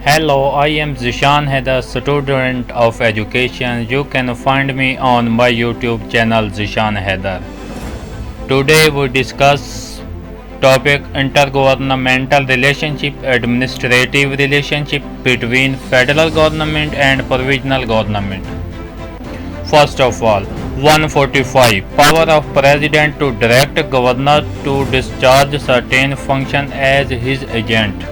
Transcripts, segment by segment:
Hello, I am Zishan Haidar, student of education. You can find me on my YouTube channel Zishan Haidar. Today we discuss topic intergovernmental relationship, administrative relationship between federal government and provisional government. First of all, 145 power of president to direct governor to discharge certain function as his agent.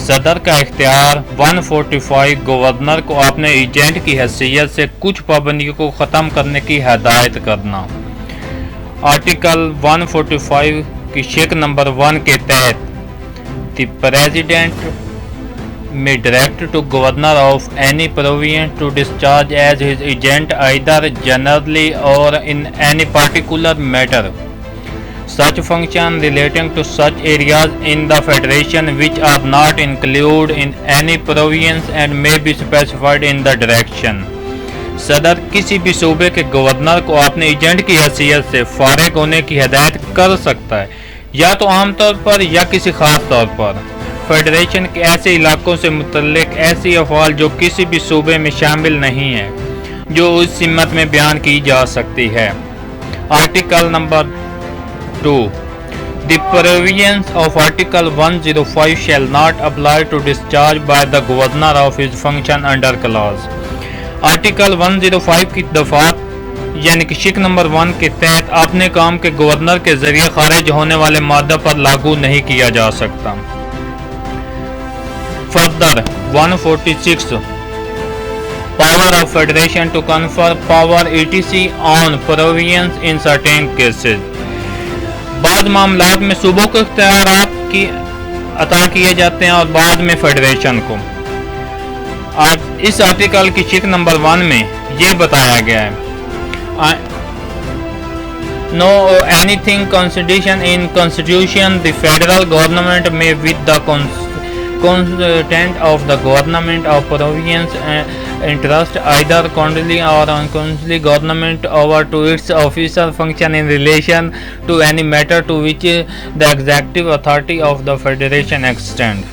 सदर का इख्तियार 145 governor को अपने agent की हैसियत से कुछ पाबंदियों को ख़त्म करने की हदायत करना। आर्टिकल 145 की शेक नंबर 1 के तहत the president may direct to governor of any province to discharge as his agent either generally or in any particular matter such function relating to such areas in the federation which are not included in any province and may be specified in the direction. सदर किसी भी सूबे के governor को अपने agent की हैसियत से फारिग होने की हिदायत कर सकता है, या तो आमतौर पर या किसी खास तौर पर फेडरेशन के ऐसे इलाकों से मुतल्लिक ऐसी अफ़आल जो किसी भी सूबे में शामिल नहीं है जो उस सिमत में बयान की जा सकती है। Article number 2 The provisions of Article 105 shall not apply to discharge by the governor of his function under clause. Article 105 की दफात यानी कि शिक नंबर 1 के तहत अपने काम के गवर्नर के जरिए खारिज होने वाले मादा पर लागू नहीं किया जा सकता। Further 146 power of federation to confer power etc on province in certain cases. बाद मामलात में सूबों को इख्तियारात की अता किए जाते हैं और बाद में फेडरेशन को। इस आर्टिकल की शिक नंबर 1 में ये बताया गया है No anything constitution in constitution the federal government may with the consent of the government of province entrust either condolently or unconsciously government over to its official function in relation to any matter to which the executive authority of the federation extend.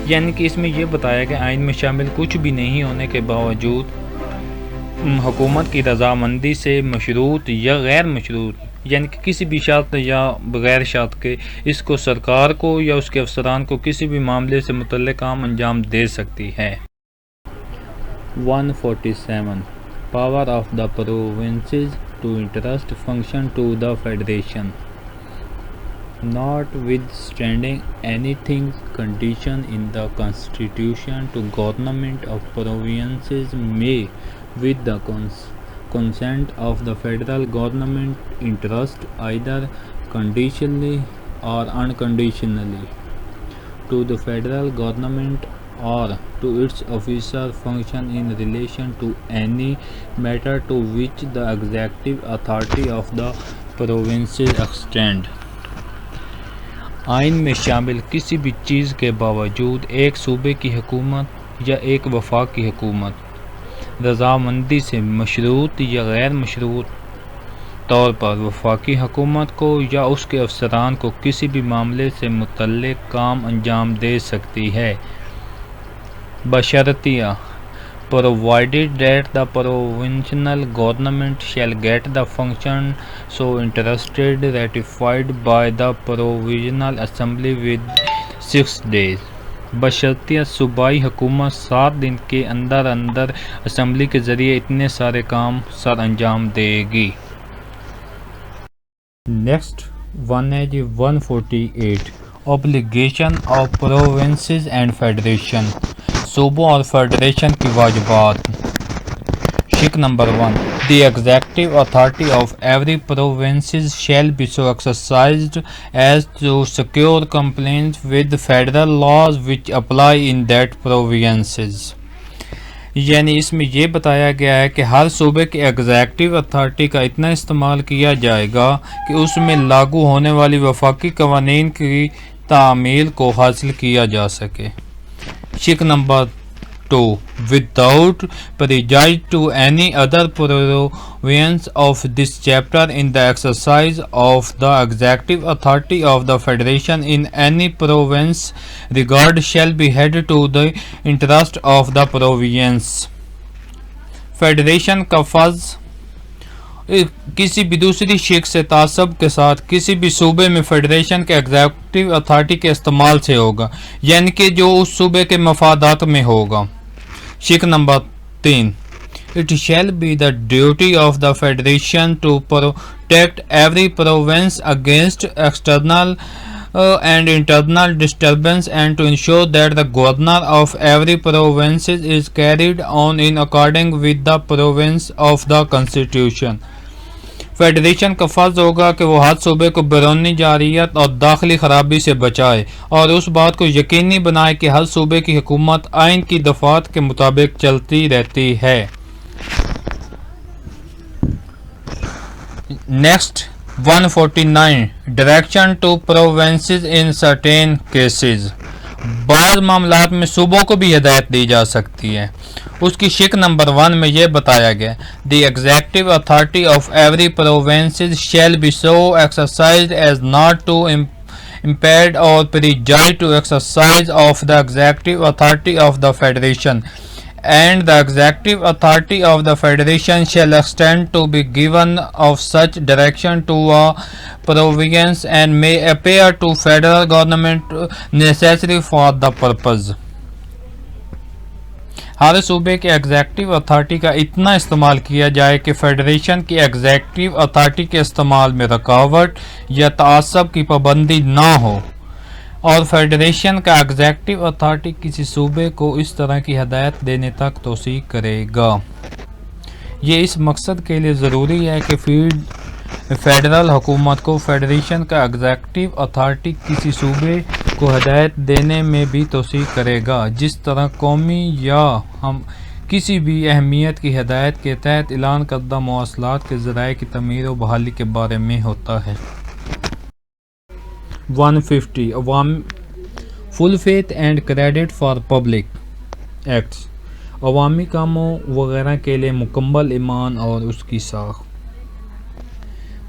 यानी कि इसमें यह बताया गया आइन में शामिल कुछ भी नहीं होने के बावजूद हुकूमत की रजामंदी से मशरूत या गैर मशरूत यानी कि किसी भी शर्त या बगैर शर्त के इसको सरकार को या उसके अफसरान को किसी भी मामले से मुतल्लिक काम अंजाम दे सकती है। 147 power of the provinces to entrust function to the federation notwithstanding anything condition in the constitution to government of provinces may with the consent of the federal government entrust either conditionally or unconditionally to the federal government or to its official function in relation to any matter to which the executive authority of the provinces extend. आइन में शामिल किसी भी चीज़ के बावजूद एक सूबे की हुकूमत या एक वफाक की हुकूमत रजामंदी से मशरूत या गैर मशरूत तौर पर वफाकी हुकूमत को या उसके अफसरान को किसी भी मामले से मुतल्लिक काम अंजाम दे सकती है, बशर्तिया provided that the provincial government shall get the function so interested ratified by the provisional assembly with 6 days. बशर्तिया सूबाई हुकूमत 7 दिन के अंदर अंदर असम्बली के ज़रिए इतने सारे काम सर अंजाम देगी। नेक्स्ट वन है जी 148 obligation of provinces and federation सूबों और फेडरेशन की वाजिबात। शिक number 1 The executive authority of every province shall be so exercised as to secure compliance with federal laws which apply in that provinces. यानी इसमें यह बताया गया है कि हर सूबे के एग्जेक्टिव अथॉरिटी का इतना इस्तेमाल किया जाएगा कि उसमें लागू होने वाली वफाकी कवानीन की तामील को हासिल किया जा सके। शिक number to, without prejudice to any other provisions of this chapter, in the exercise of the executive authority of the Federation in any province, regard shall be held to the interest of the province. Federation का फर्ज किसी भी दूसरी शिक से तासब के साथ किसी भी सूबे में फेडरेशन के एग्जीक्यूटिव अथॉरिटी के इस्तेमाल से होगा, यानी कि जो उस सूबे के मफादात में होगा। शिक number 3, it shall be the duty of the federation to protect every province against external and internal disturbance and to ensure that the governor of every province is carried on in accordance with the province of the constitution. Federation का फर्ज होगा कि वो हर सूबे को बैरूनी जारियत और दाखिली खराबी से बचाए और उस बात को यकीनी बनाए कि हर सूबे की हुकूमत आइन की दफात के मुताबिक चलती रहती है। Next 149 direction to provinces in certain cases. बाज़ मामलात में सूबों को भी हिदायत दी जा सकती है। उसकी शिक नंबर 1 में यह बताया गया, the executive authority of every provinces shall be so exercised as not to impaired or prejudice to exercise of the executive authority of the Federation, and the executive authority of the Federation shall extend to be given of such direction to a province and may appear to federal government necessary for the purpose. हर सूबे के executive authority का इतना इस्तेमाल किया जाए कि federation की executive authority के इस्तेमाल में रुकावट या तासब की पाबंदी ना हो, और फेडरेशन का एग्जीक्यूटिव अथॉरिटी किसी सूबे को इस तरह की हदायत देने तक तौसीक करेगा। ये इस मकसद के लिए ज़रूरी है कि फेडरल हुकूमत को फेडरेशन का एग्जीक्यूटिव अथॉरिटी किसी सूबे को हदायत देने में भी तौसीक करेगा, जिस तरह कौमी या हम किसी भी अहमियत की हदायत के तहत ऐलान करदा मवासलात के ज़राए की तमीर व बहाली के बारे में होता है। 150 full faith and credit for public acts. अवामी कामों वगैरह के लिए मुकम्मल ईमान और उसकी साख।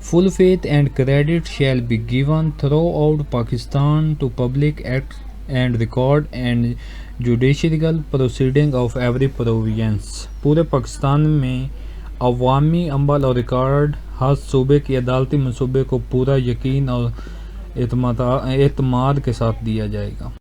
Full faith and credit shall be given throughout Pakistan to public acts and record and judicial proceeding of every province. पूरे पाकिस्तान में अवामी अमल और रिकॉर्ड हर सूबे की अदालती मंसूबे को पूरा यकीन और एतमाद के साथ दिया जाएगा।